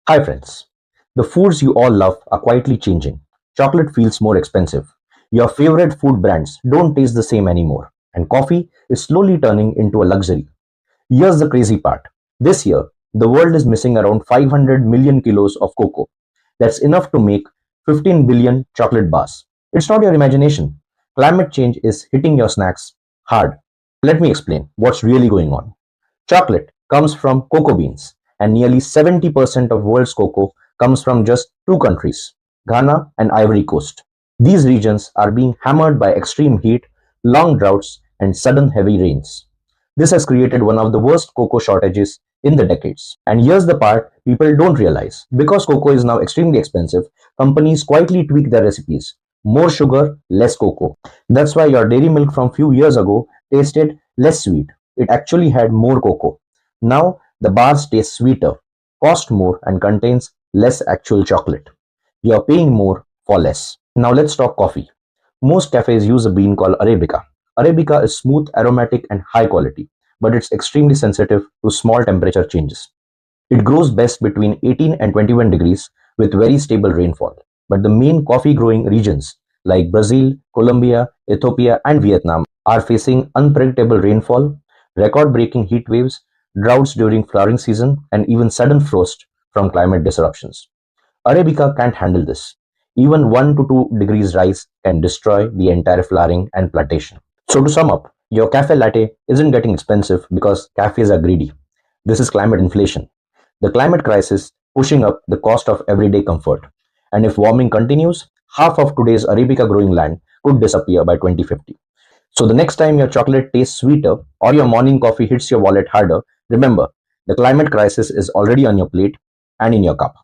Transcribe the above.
Hi friends. The foods you all love are quietly changing. Chocolate feels more expensive. Your favorite food brands don't taste the same anymore. And coffee is slowly turning into a luxury. Here's the crazy part. This year, the world is missing around 500 million kilos of cocoa. That's enough to make 15 billion chocolate bars. It's not your imagination. Climate change is hitting your snacks hard. Let me explain what's really going on. Chocolate comes from cocoa beans, and nearly 70% of world's cocoa comes from just two countries, Ghana and Ivory Coast. These regions are being hammered by extreme heat, long droughts, and sudden heavy rains. This has created one of the worst cocoa shortages in the decades. And here's the part people don't realize. Because cocoa is now extremely expensive, companies quietly tweak their recipes. More sugar, less cocoa. That's why your dairy milk from few years ago tasted less sweet. It actually had more cocoa. Now the bars taste sweeter, cost more, and contains less actual chocolate. You're paying more for less. Now let's talk coffee. Most cafes use a bean called Arabica. Arabica is smooth, aromatic, and high quality, but it's extremely sensitive to small temperature changes. It grows best between 18 and 21 degrees with very stable rainfall. But the main coffee growing regions like Brazil, Colombia, Ethiopia, and Vietnam are facing unpredictable rainfall, record breaking heat waves, droughts during flowering season, and even sudden frost from climate disruptions. Arabica can't handle this. Even 1 to 2 degrees rise can destroy the entire flowering and plantation. So to sum up, your cafe latte isn't getting expensive because cafes are greedy. This is climate inflation. The climate crisis pushing up the cost of everyday comfort. And if warming continues, half of today's Arabica growing land could disappear by 2050. So the next time your chocolate tastes sweeter or your morning coffee hits your wallet harder, remember the climate crisis is already on your plate and in your cup.